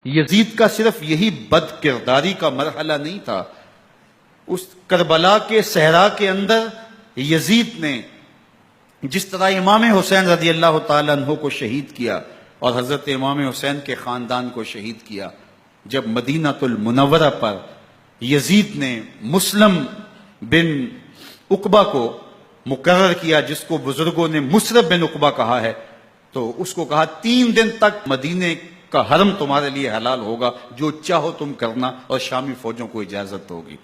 یزید کا صرف یہی بد کرداری کا مرحلہ نہیں تھا، اس کربلا کے صحرا کے اندر یزید نے جس طرح امام حسین رضی اللہ تعالیٰ عنہ کو شہید کیا اور حضرت امام حسین کے خاندان کو شہید کیا، جب مدینہ المنورہ پر یزید نے مسلم بن عقبہ کو مقرر کیا، جس کو بزرگوں نے مصرب بن عقبہ کہا ہے، تو اس کو کہا 3 دن تک مدینے کا حرم تمہارے لیے حلال ہوگا، جو چاہو تم کرنا، اور شامی فوجوں کو اجازت ہوگی۔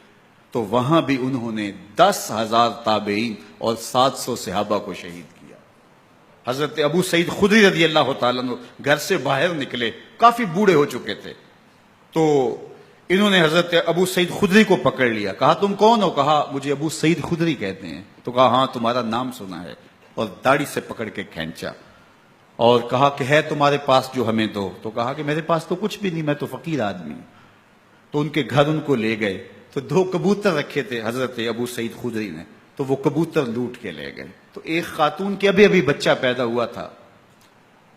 تو وہاں بھی انہوں نے 10,000 تابعین اور 700 صحابہ کو شہید کیا۔ حضرت ابو سعید خدری رضی اللہ تعالیٰ عنہ گھر سے باہر نکلے، کافی بوڑھے ہو چکے تھے، تو انہوں نے حضرت ابو سعید خدری کو پکڑ لیا، کہا تم کون ہو؟ کہا مجھے ابو سعید خدری کہتے ہیں۔ تو کہا ہاں تمہارا نام سنا ہے، اور داڑھی سے پکڑ کے کھینچا اور کہا کہ ہے تمہارے پاس جو ہمیں دو؟ تو کہا کہ میرے پاس تو کچھ بھی نہیں، میں تو فقیر آدمی ہوں۔ تو ان کے گھر ان کو لے گئے، تو 2 کبوتر رکھے تھے حضرت ابو سعید خدری نے، تو وہ کبوتر لوٹ کے لے گئے۔ تو ایک خاتون کے ابھی بچہ پیدا ہوا تھا،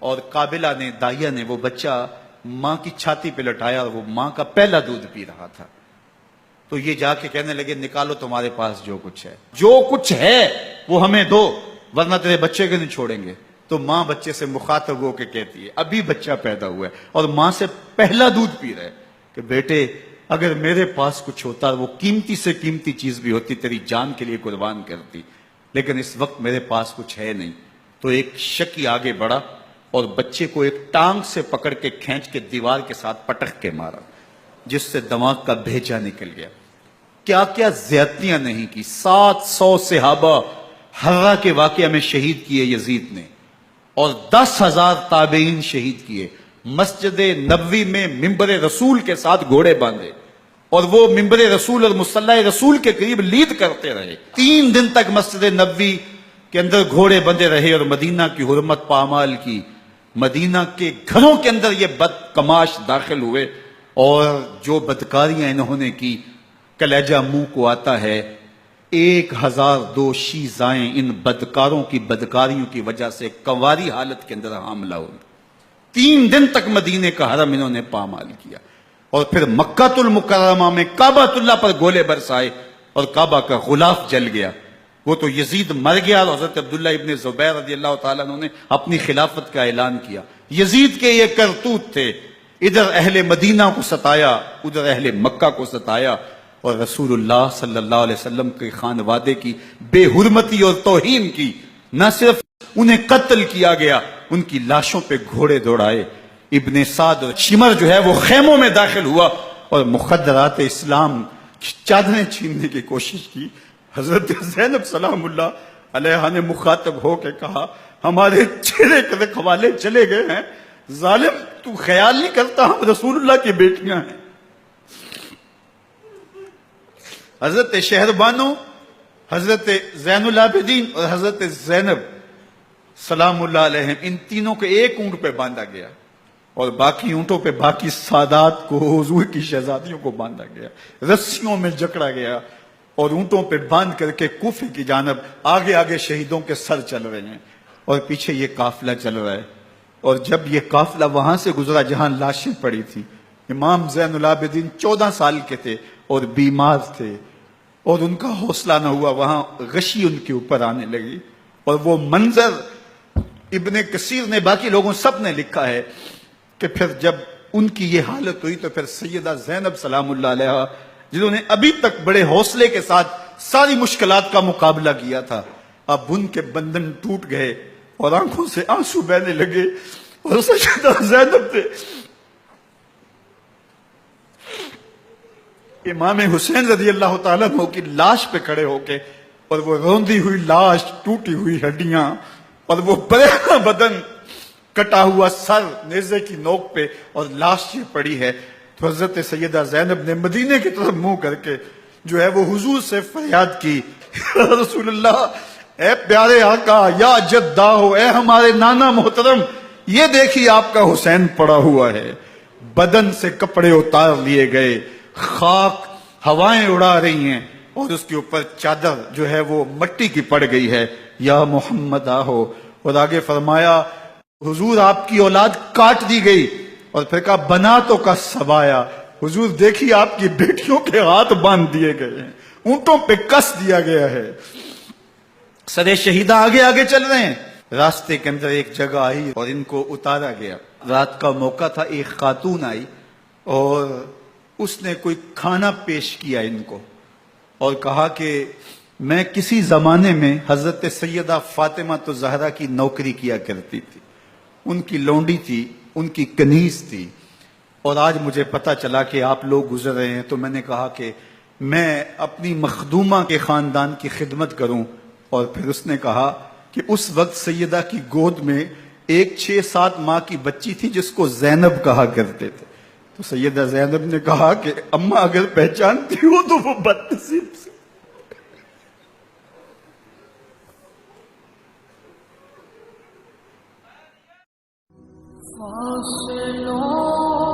اور قابلہ نے، دائیا نے وہ بچہ ماں کی چھاتی پہ لٹایا، اور وہ ماں کا پہلا دودھ پی رہا تھا۔ تو یہ جا کے کہنے لگے نکالو تمہارے پاس جو کچھ ہے، جو کچھ ہے وہ ہمیں دو، ورنہ تیرے بچے کو نہیں چھوڑیں گے۔ تو ماں بچے سے مخاطب ہو کے کہتی ہے، ابھی بچہ پیدا ہوا ہے اور ماں سے پہلا دودھ پی رہے، کہ بیٹے اگر میرے پاس کچھ ہوتا، وہ قیمتی سے قیمتی چیز بھی ہوتی، تیری جان کے لیے قربان کرتی، لیکن اس وقت میرے پاس کچھ ہے نہیں۔ تو ایک شکی آگے بڑھا اور بچے کو ایک ٹانگ سے پکڑ کے کھینچ کے دیوار کے ساتھ پٹک کے مارا، جس سے دماغ کا بھیجا نکل گیا۔ کیا کیا زیادتیاں نہیں کی۔ 700 صحابہ حرہ کے واقعہ میں شہید کیے یزید نے، اور 10,000 تابعین شہید کیے۔ مسجد نبوی میں ممبر رسول کے ساتھ گھوڑے باندھے، اور وہ ممبر رسول اور مصلی رسول کے قریب لید کرتے رہے۔ 3 دن تک مسجد نبوی کے اندر گھوڑے بندھے رہے، اور مدینہ کی حرمت پامال کی۔ مدینہ کے گھروں کے اندر یہ بدکماش داخل ہوئے، اور جو بدکاریاں انہوں نے کی، کلیجہ منہ کو آتا ہے۔ 1002 شیزائیں ان بدکاروں کی بدکاریوں کی وجہ سے کنواری حالت کے اندر حاملہ ہوئی۔ 3 دن تک مدینے کا حرم انہوں نے پامال کیا، اور پھر مکہ المکرمہ میں کعبہ اللہ پر گولے برسائے، اور کعبہ کا غلاف جل گیا۔ وہ تو یزید مر گیا، اور حضرت عبداللہ ابن زبیر رضی اللہ تعالیٰ عنہ نے اپنی خلافت کا اعلان کیا۔ یزید کے یہ کرتوت تھے، ادھر اہل مدینہ کو ستایا، ادھر اہل مکہ کو ستایا، اور رسول اللہ صلی اللہ علیہ وسلم کے خانوادے کی بے حرمتی اور توہین کی۔ نہ صرف انہیں قتل کیا گیا، ان کی لاشوں پہ گھوڑے دوڑائے۔ ابن سعد شمر جو ہے وہ خیموں میں داخل ہوا، اور مخدرات اسلام کی چادریں چھیننے کی کوشش کی۔ حضرت زینب سلام اللہ علیہ نے مخاطب ہو کے کہا ہمارے چہرے کے رکھوالے چلے گئے ہیں، ظالم تو خیال نہیں کرتا ہم رسول اللہ کی بیٹیاں ہیں۔ حضرت شہربانو، حضرت زین العابدین اور حضرت زینب سلام اللہ علیہم، ان تینوں کو ایک اونٹ پہ باندھا گیا، اور باقی اونٹوں پہ باقی سادات کو، حضور کی شہزادیوں کو باندھا گیا، رسیوں میں جکڑا گیا، اور اونٹوں پہ باندھ کر کے کوفے کی جانب آگے آگے شہیدوں کے سر چل رہے ہیں، اور پیچھے یہ قافلہ چل رہا ہے۔ اور جب یہ قافلہ وہاں سے گزرا جہاں لاشیں پڑی تھی، امام زین العابدین 14 سال کے تھے اور بیمار تھے، اور ان کا حوصلہ نہ ہوا، وہاں غشی ان کے اوپر آنے لگی۔ اور وہ منظر ابن کثیر نے، باقی لوگوں سب نے لکھا ہے کہ پھر جب ان کی یہ حالت ہوئی، تو پھر سیدہ زینب سلام اللہ علیہ، جنہوں نے ابھی تک بڑے حوصلے کے ساتھ ساری مشکلات کا مقابلہ کیا تھا، اب ان کے بندھن ٹوٹ گئے اور آنکھوں سے آنسو بہنے لگے، اور سیدہ زینب نے امام حسین رضی اللہ تعالیٰ عنہ کی لاش پہ کھڑے ہو کے، اور وہ روندی ہوئی لاش، ٹوٹی ہوئی ہڈیاں، اور وہ برینا بدن، کٹا ہوا سر نیزے کی نوک پہ، اور لاش یہ پڑی ہے، تو حضرت سیدہ زینب نے مدینے کی طرف منہ کر کے جو ہے وہ حضور سے فریاد کی، رسول اللہ، اے پیارے آقا، یا جدہ ہو، اے ہمارے نانا محترم، یہ دیکھیے آپ کا حسین پڑا ہوا ہے۔ بدن سے کپڑے اتار لیے گئے، خاک ہوائیں اڑا رہی ہیں، اور اس کے اوپر چادر جو ہے وہ مٹی کی پڑ گئی ہے، یا محمد آہو۔ اور آگے فرمایا حضور آپ کی اولاد کاٹ دی گئی، اور پھر کہا بناتوں کا سبایا، حضور دیکھیے آپ کی بیٹیوں کے ہاتھ باندھ دیے گئے ہیں، اونٹوں پہ کس دیا گیا ہے، سرے شہیدہ آگے آگے چل رہے ہیں۔ راستے کے اندر ایک جگہ آئی اور ان کو اتارا گیا۔ رات کا موقع تھا، ایک خاتون آئی اور اس نے کوئی کھانا پیش کیا ان کو اور کہا کہ میں کسی زمانے میں حضرت سیدہ فاطمہ تو زہرا کی نوکری کیا کرتی تھی، ان کی لونڈی تھی، ان کی کنیز تھی، اور آج مجھے پتا چلا کہ آپ لوگ گزر رہے ہیں، تو میں نے کہا کہ میں اپنی مخدومہ کے خاندان کی خدمت کروں۔ اور پھر اس نے کہا کہ اس وقت سیدہ کی گود میں ایک 6-7 ماہ کی بچی تھی جس کو زینب کہا کرتے تھے، تو سیدہ زینب نے کہا کہ اماں اگر پہچانتی ہو تو وہ بدنصیب سے۔ فاصلوں